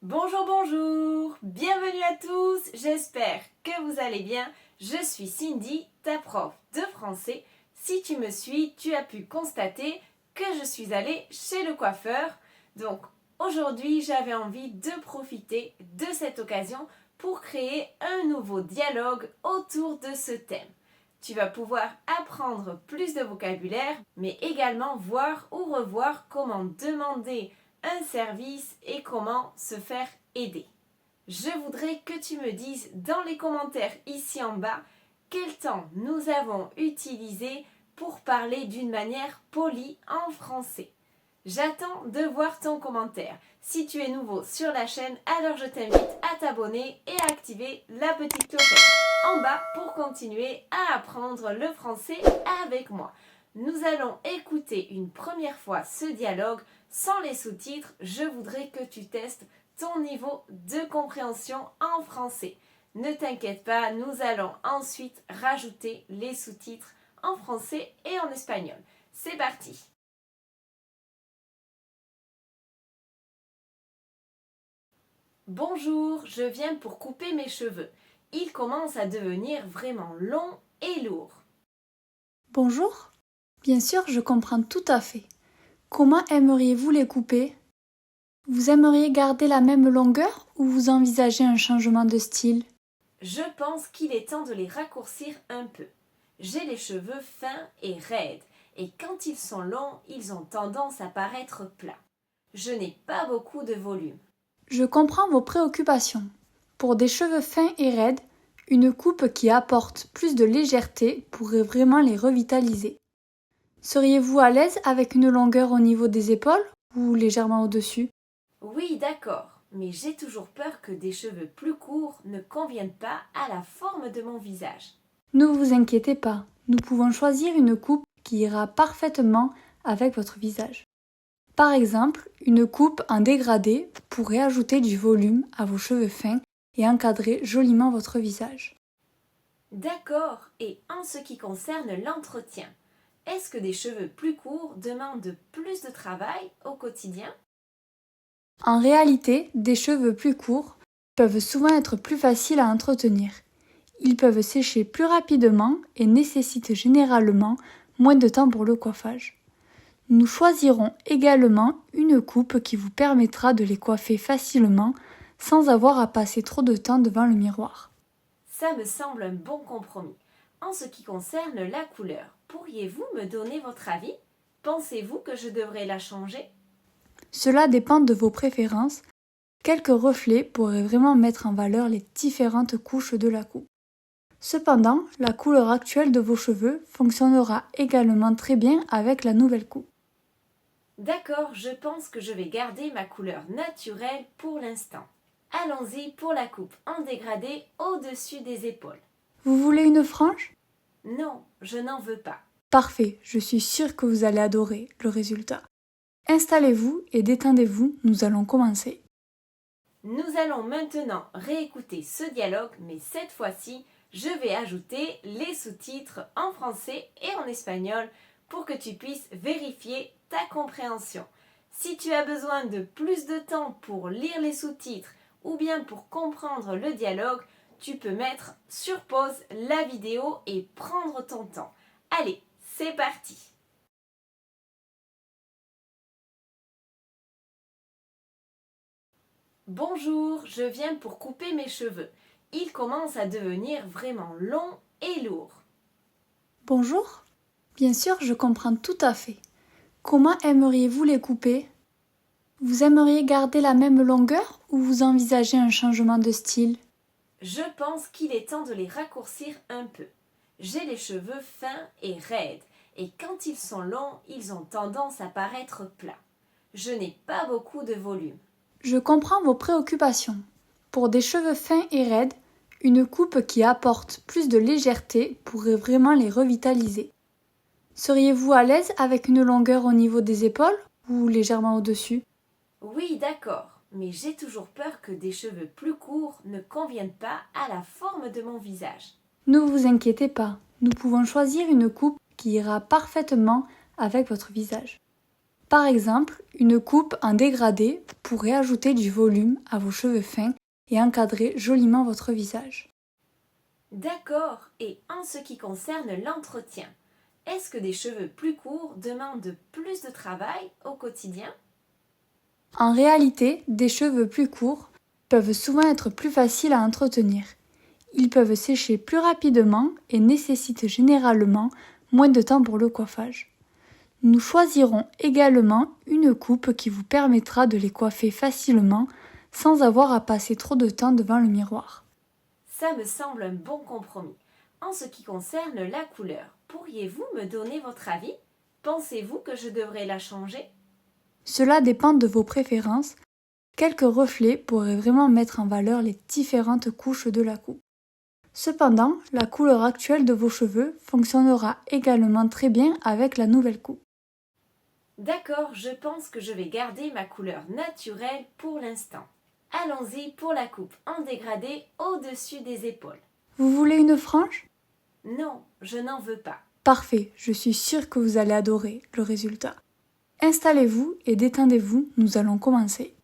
Bonjour, bonjour, bienvenue à tous, j'espère que vous allez bien. Je suis Cindy, ta prof de français. Si tu me suis, tu as pu constater que je suis allée chez le coiffeur. Donc aujourd'hui, j'avais envie de profiter de cette occasion pour créer un nouveau dialogue autour de ce thème. Tu vas pouvoir apprendre plus de vocabulaire, mais également voir ou revoir comment demander un service et comment se faire aider. Je voudrais que tu me dises dans les commentaires ici en bas quel temps nous avons utilisé pour parler d'une manière polie en français. J'attends de voir ton commentaire. Si tu es nouveau sur la chaîne, alors je t'invite à t'abonner et à activer la petite clochette en bas pour continuer à apprendre le français avec moi. Nous allons écouter une première fois ce dialogue sans les sous-titres. Je voudrais que tu testes ton niveau de compréhension en français. Ne t'inquiète pas, nous allons ensuite rajouter les sous-titres en français et en espagnol. C'est parti! Bonjour, je viens pour couper mes cheveux. Ils commencent à devenir vraiment longs et lourds. Bonjour. Bien sûr, je comprends tout à fait. Comment aimeriez-vous les couper? Vous aimeriez garder la même longueur ou vous envisagez un changement de style? Je pense qu'il est temps de les raccourcir un peu. J'ai les cheveux fins et raides, et quand ils sont longs, ils ont tendance à paraître plats. Je n'ai pas beaucoup de volume. Je comprends vos préoccupations. Pour des cheveux fins et raides, une coupe qui apporte plus de légèreté pourrait vraiment les revitaliser. Seriez-vous à l'aise avec une longueur au niveau des épaules ou légèrement au-dessus? Oui, d'accord, mais j'ai toujours peur que des cheveux plus courts ne conviennent pas à la forme de mon visage. Ne vous inquiétez pas, nous pouvons choisir une coupe qui ira parfaitement avec votre visage. Par exemple, une coupe en dégradé pourrait ajouter du volume à vos cheveux fins et encadrer joliment votre visage. D'accord, et en ce qui concerne l'entretien, est-ce que des cheveux plus courts demandent plus de travail au quotidien? En réalité, des cheveux plus courts peuvent souvent être plus faciles à entretenir. Ils peuvent sécher plus rapidement et nécessitent généralement moins de temps pour le coiffage. Nous choisirons également une coupe qui vous permettra de les coiffer facilement sans avoir à passer trop de temps devant le miroir. Ça me semble un bon compromis. En ce qui concerne la couleur, pourriez-vous me donner votre avis? Pensez-vous que je devrais la changer? Cela dépend de vos préférences. Quelques reflets pourraient vraiment mettre en valeur les différentes couches de la coupe. Cependant, la couleur actuelle de vos cheveux fonctionnera également très bien avec la nouvelle coupe. D'accord, je pense que je vais garder ma couleur naturelle pour l'instant. Allons-y pour la coupe en dégradé au-dessus des épaules. Vous voulez une frange? Non, je n'en veux pas. Parfait, je suis sûre que vous allez adorer le résultat. Installez-vous et détendez-vous, nous allons commencer. Nous allons maintenant réécouter ce dialogue, mais cette fois-ci, je vais ajouter les sous-titres en français et en espagnol pour que tu puisses vérifier ta compréhension. Si tu as besoin de plus de temps pour lire les sous-titres ou bien pour comprendre le dialogue, tu peux mettre sur pause la vidéo et prendre ton temps. Allez, c'est parti! Bonjour, je viens pour couper mes cheveux. Ils commencent à devenir vraiment longs et lourds. Bonjour. Bien sûr, je comprends tout à fait. Comment aimeriez-vous les couper? Vous aimeriez garder la même longueur ou vous envisagez un changement de style? Je pense qu'il est temps de les raccourcir un peu. J'ai les cheveux fins et raides, et quand ils sont longs, ils ont tendance à paraître plats. Je n'ai pas beaucoup de volume. Je comprends vos préoccupations. Pour des cheveux fins et raides, une coupe qui apporte plus de légèreté pourrait vraiment les revitaliser. Seriez-vous à l'aise avec une longueur au niveau des épaules ou légèrement au-dessus? Oui, d'accord, mais j'ai toujours peur que des cheveux plus courts ne conviennent pas à la forme de mon visage. Ne vous inquiétez pas, nous pouvons choisir une coupe qui ira parfaitement avec votre visage. Par exemple, une coupe en dégradé pourrait ajouter du volume à vos cheveux fins et encadrer joliment votre visage. D'accord, et en ce qui concerne l'entretien, est-ce que des cheveux plus courts demandent plus de travail au quotidien? En réalité, des cheveux plus courts peuvent souvent être plus faciles à entretenir. Ils peuvent sécher plus rapidement et nécessitent généralement moins de temps pour le coiffage. Nous choisirons également une coupe qui vous permettra de les coiffer facilement sans avoir à passer trop de temps devant le miroir. Ça me semble un bon compromis. En ce qui concerne la couleur, pourriez-vous me donner votre avis? Pensez-vous que je devrais la changer? Cela dépend de vos préférences. Quelques reflets pourraient vraiment mettre en valeur les différentes couches de la coupe. Cependant, la couleur actuelle de vos cheveux fonctionnera également très bien avec la nouvelle coupe. D'accord, je pense que je vais garder ma couleur naturelle pour l'instant. Allons-y pour la coupe en dégradé au-dessus des épaules. Vous voulez une frange? Non, je n'en veux pas. Parfait, je suis sûre que vous allez adorer le résultat. Installez-vous et détendez-vous, nous allons commencer.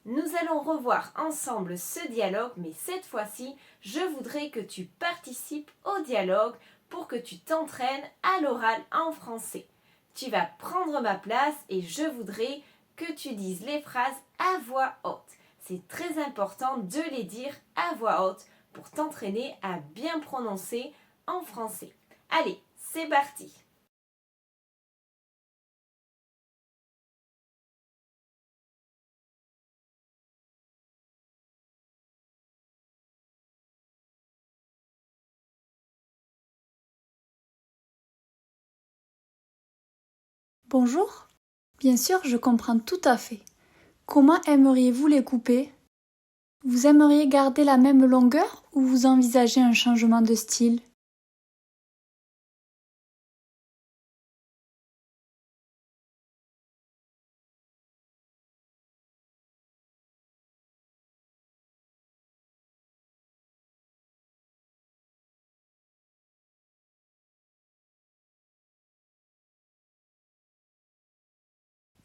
Nous allons revoir ensemble ce dialogue, mais cette fois-ci, je voudrais que tu participes au dialogue pour que tu t'entraînes à l'oral en français. Tu vas prendre ma place et je voudrais que tu dises les phrases à voix haute. C'est très important de les dire à voix haute pour t'entraîner à bien prononcer en français. Allez, c'est parti! Bonjour. Bien sûr, je comprends tout à fait. Comment aimeriez-vous les couper? Vous aimeriez garder la même longueur ou vous envisagez un changement de style?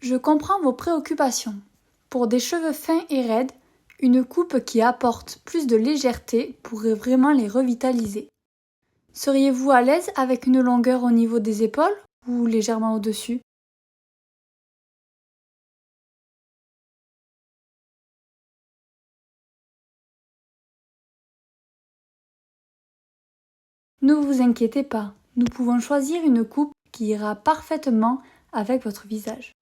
Je comprends vos préoccupations. Pour des cheveux fins et raides, une coupe qui apporte plus de légèreté pourrait vraiment les revitaliser. Seriez-vous à l'aise avec une longueur au niveau des épaules ou légèrement au-dessus? Ne vous inquiétez pas, nous pouvons choisir une coupe qui ira parfaitement avec votre visage.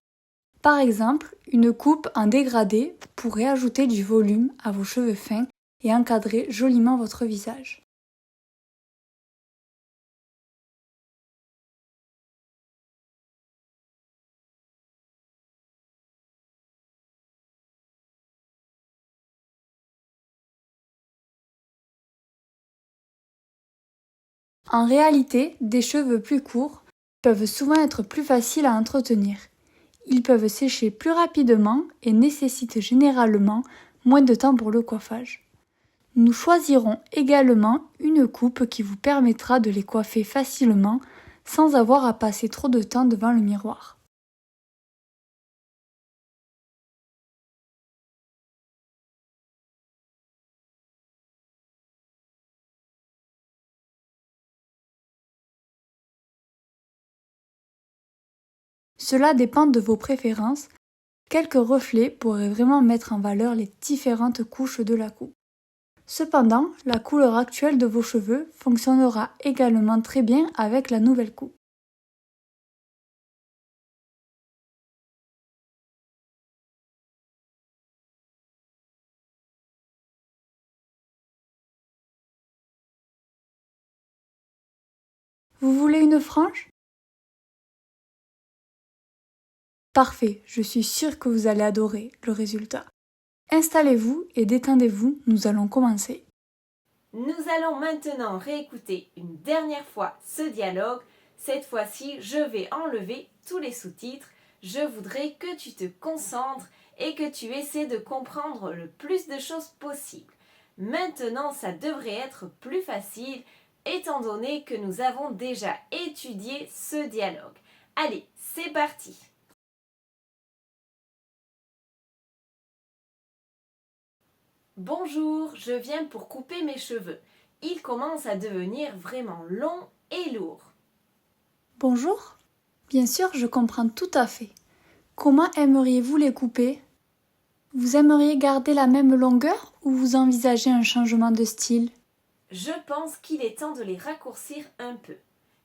Par exemple, une coupe en dégradé pourrait ajouter du volume à vos cheveux fins et encadrer joliment votre visage. En réalité, des cheveux plus courts peuvent souvent être plus faciles à entretenir. Ils peuvent sécher plus rapidement et nécessitent généralement moins de temps pour le coiffage. Nous choisirons également une coupe qui vous permettra de les coiffer facilement sans avoir à passer trop de temps devant le miroir. Cela dépend de vos préférences. Quelques reflets pourraient vraiment mettre en valeur les différentes couches de la coupe. Cependant, la couleur actuelle de vos cheveux fonctionnera également très bien avec la nouvelle coupe. Vous voulez une frange? Parfait, je suis sûre que vous allez adorer le résultat. Installez-vous et détendez-vous, nous allons commencer. Nous allons maintenant réécouter une dernière fois ce dialogue. Cette fois-ci, je vais enlever tous les sous-titres. Je voudrais que tu te concentres et que tu essaies de comprendre le plus de choses possible. Maintenant, ça devrait être plus facile étant donné que nous avons déjà étudié ce dialogue. Allez, c'est parti! Bonjour, je viens pour couper mes cheveux. Ils commencent à devenir vraiment longs et lourds. Bonjour. Bien sûr, je comprends tout à fait. Comment aimeriez-vous les couper? Vous aimeriez garder la même longueur ou vous envisagez un changement de style? Je pense qu'il est temps de les raccourcir un peu.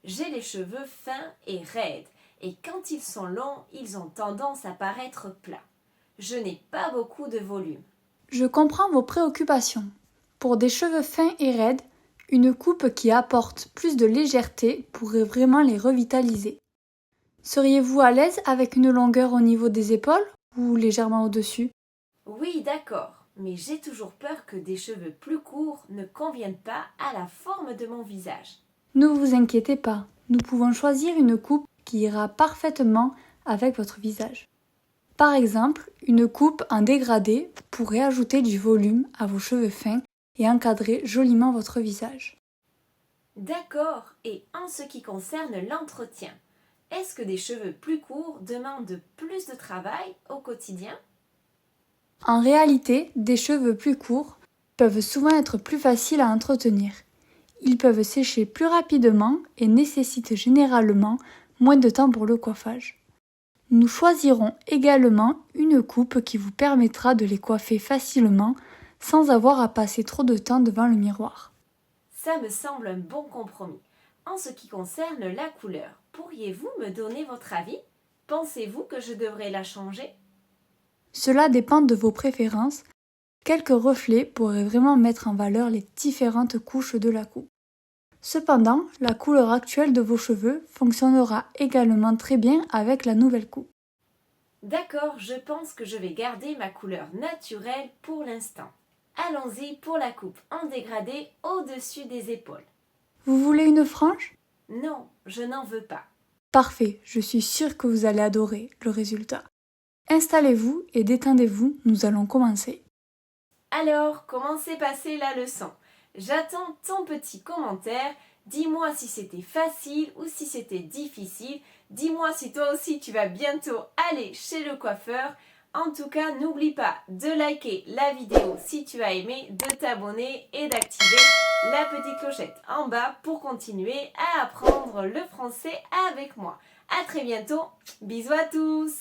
J'ai les cheveux fins et raides, et quand ils sont longs, ils ont tendance à paraître plats. Je n'ai pas beaucoup de volume. Je comprends vos préoccupations. Pour des cheveux fins et raides, une coupe qui apporte plus de légèreté pourrait vraiment les revitaliser. Seriez-vous à l'aise avec une longueur au niveau des épaules ou légèrement au-dessus? Oui, d'accord, mais j'ai toujours peur que des cheveux plus courts ne conviennent pas à la forme de mon visage. Ne vous inquiétez pas, nous pouvons choisir une coupe qui ira parfaitement avec votre visage. Par exemple, une coupe en dégradé pourrait ajouter du volume à vos cheveux fins et encadrer joliment votre visage. D'accord, et en ce qui concerne l'entretien, est-ce que des cheveux plus courts demandent plus de travail au quotidien? En réalité, des cheveux plus courts peuvent souvent être plus faciles à entretenir. Ils peuvent sécher plus rapidement et nécessitent généralement moins de temps pour le coiffage. Nous choisirons également une coupe qui vous permettra de les coiffer facilement sans avoir à passer trop de temps devant le miroir. Ça me semble un bon compromis. En ce qui concerne la couleur, pourriez-vous me donner votre avis? Pensez-vous que je devrais la changer? Cela dépend de vos préférences. Quelques reflets pourraient vraiment mettre en valeur les différentes couches de la coupe. Cependant, la couleur actuelle de vos cheveux fonctionnera également très bien avec la nouvelle coupe. D'accord, je pense que je vais garder ma couleur naturelle pour l'instant. Allons-y pour la coupe en dégradé au-dessus des épaules. Vous voulez une frange? Non, je n'en veux pas. Parfait, je suis sûre que vous allez adorer le résultat. Installez-vous et détendez-vous, nous allons commencer. Alors, comment s'est passée la leçon? J'attends ton petit commentaire. Dis-moi si c'était facile ou si c'était difficile. Dis-moi si toi aussi tu vas bientôt aller chez le coiffeur. En tout cas, n'oublie pas de liker la vidéo si tu as aimé, de t'abonner et d'activer la petite clochette en bas pour continuer à apprendre le français avec moi. À très bientôt. Bisous à tous.